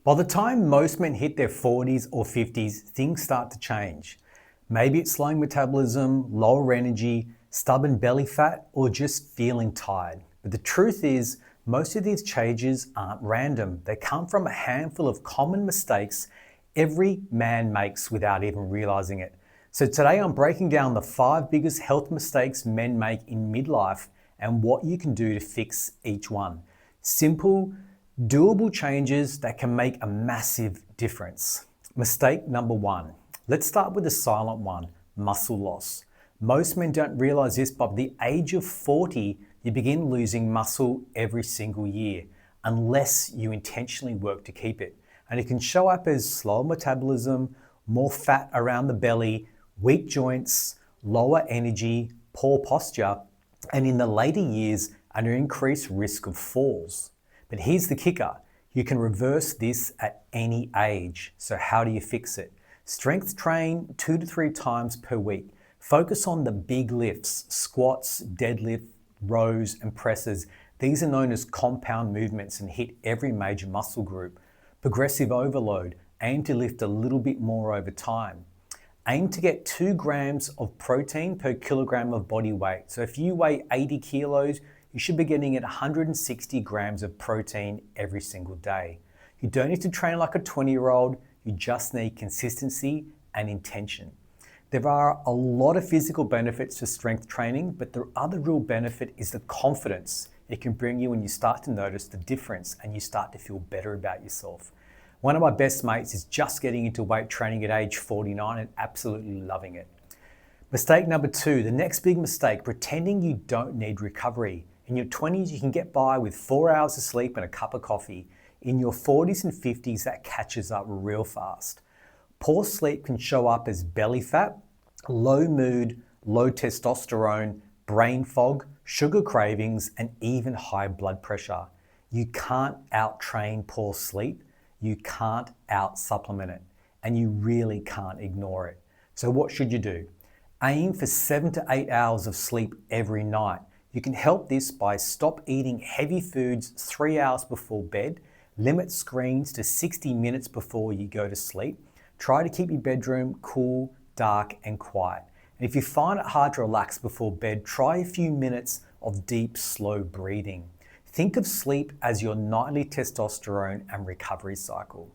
By the time most men hit their 40s or 50s, things start to change. Maybe it's slowing metabolism, lower energy, stubborn belly fat, or just feeling tired. But the truth is, most of these changes aren't random. They come from a handful of common mistakes every man makes without even realizing it. So today I'm breaking down the 5 biggest health mistakes men make in midlife and what you can do to fix each one. Simple, doable changes that can make a massive difference. Mistake number 1. Let's start with the silent one, muscle loss. Most men don't realize this, but by the age of 40, you begin losing muscle every single year, unless you intentionally work to keep it. And it can show up as slower metabolism, more fat around the belly, weak joints, lower energy, poor posture, and in the later years, an increased risk of falls. But here's the kicker. You can reverse this at any age. So how do you fix it? Strength train 2 to 3 times per week. Focus on the big lifts, squats, deadlift, rows, and presses. These are known as compound movements and hit every major muscle group. Progressive overload. Aim to lift a little bit more over time. Aim to get 2 grams of protein per kilogram of body weight. So if you weigh 80 kilos, you should be getting at 160 grams of protein every single day. You don't need to train like a 20-year-old, you just need consistency and intention. There are a lot of physical benefits to strength training, but the other real benefit is the confidence it can bring you when you start to notice the difference and you start to feel better about yourself. One of my best mates is just getting into weight training at age 49 and absolutely loving it. Mistake number 2, the next big mistake, pretending you don't need recovery. In your 20s, you can get by with 4 hours of sleep and a cup of coffee. In your 40s and 50s, that catches up real fast. Poor sleep can show up as belly fat, low mood, low testosterone, brain fog, sugar cravings, and even high blood pressure. You can't out-train poor sleep. You can't out-supplement it. And you really can't ignore it. So what should you do? Aim for 7 to 8 hours of sleep every night. You can help this by stop eating heavy foods 3 hours before bed, limit screens to 60 minutes before you go to sleep. Try to keep your bedroom cool, dark, and quiet. And if you find it hard to relax before bed, try a few minutes of deep, slow breathing. Think of sleep as your nightly testosterone and recovery cycle.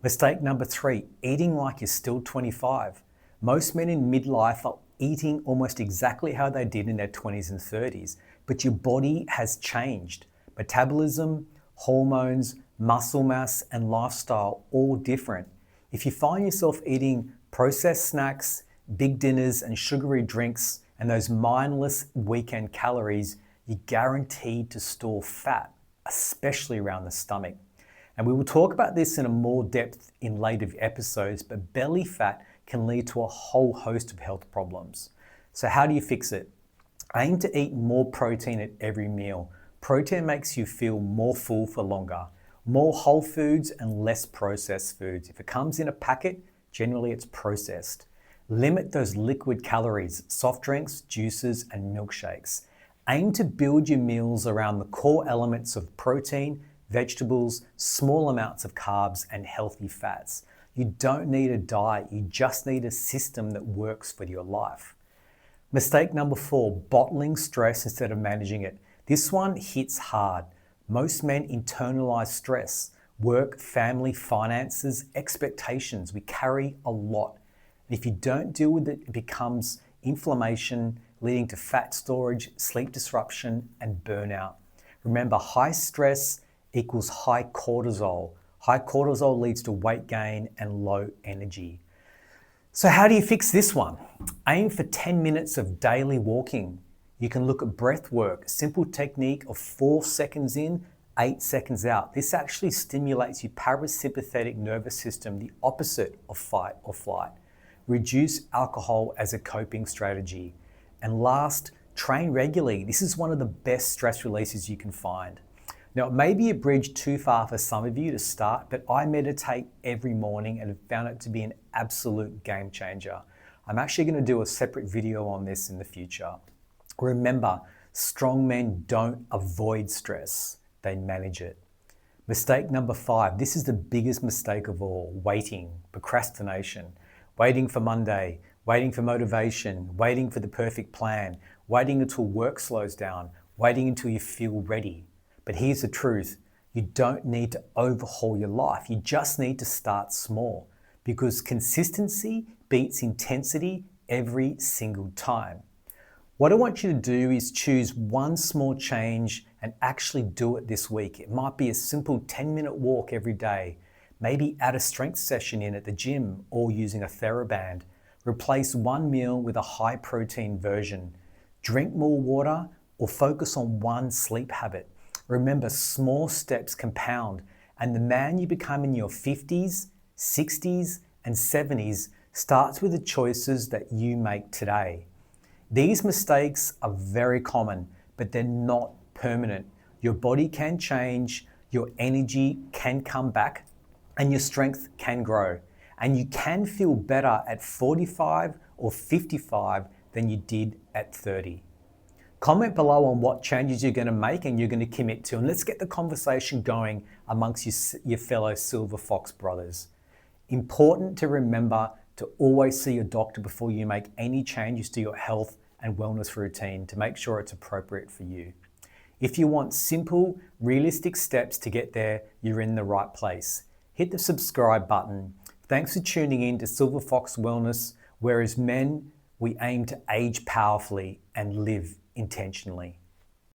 Mistake number 3, eating like you're still 25. Most men in midlife are eating almost exactly how they did in their 20s and 30s, but your body has changed. Metabolism, hormones, muscle mass, and lifestyle all different. If you find yourself eating processed snacks, big dinners, and sugary drinks, and those mindless weekend calories, you're guaranteed to store fat, especially around the stomach. And we will talk about this in a more depth in later episodes, but belly fat can lead to a whole host of health problems. So how do you fix it? Aim to eat more protein at every meal. Protein makes you feel more full for longer. More whole foods and less processed foods. If it comes in a packet, generally it's processed. Limit those liquid calories, soft drinks, juices, and milkshakes. Aim to build your meals around the core elements of protein, vegetables, small amounts of carbs, and healthy fats. You don't need a diet, you just need a system that works for your life. Mistake number 4, bottling stress instead of managing it. This one hits hard. Most men internalize stress, work, family, finances, expectations. We carry a lot. And if you don't deal with it, it becomes inflammation, leading to fat storage, sleep disruption, and burnout. Remember, high stress equals high cortisol. High cortisol leads to weight gain and low energy. So how do you fix this one? Aim for 10 minutes of daily walking. You can look at breath work, a simple technique of 4 seconds in, 8 seconds out. This actually stimulates your parasympathetic nervous system, the opposite of fight or flight. Reduce alcohol as a coping strategy. And last, train regularly. This is one of the best stress releases you can find. Now, it may be a bridge too far for some of you to start, but I meditate every morning and have found it to be an absolute game changer. I'm actually going to do a separate video on this in the future. Remember, strong men don't avoid stress, they manage it. Mistake number 5. This is the biggest mistake of all. Waiting, procrastination, waiting for Monday, waiting for motivation, waiting for the perfect plan, waiting until work slows down, waiting until you feel ready. But here's the truth. You don't need to overhaul your life. You just need to start small, because consistency beats intensity every single time. What I want you to do is choose one small change and actually do it this week. It might be a simple 10-minute walk every day. Maybe add a strength session in at the gym or using a TheraBand. Replace one meal with a high protein version. Drink more water or focus on one sleep habit. Remember, small steps compound, and the man you become in your 50s, 60s, and 70s starts with the choices that you make today. These mistakes are very common, but they're not permanent. Your body can change, your energy can come back, and your strength can grow. And you can feel better at 45 or 55 than you did at 30. Comment below on what changes you're going to make and you're going to commit to, and let's get the conversation going amongst your fellow Silver Fox brothers. Important to remember to always see your doctor before you make any changes to your health and wellness routine to make sure it's appropriate for you. If you want simple, realistic steps to get there, you're in the right place. Hit the subscribe button. Thanks for tuning in to Silver Fox Wellness, where as men, we aim to age powerfully and live intentionally.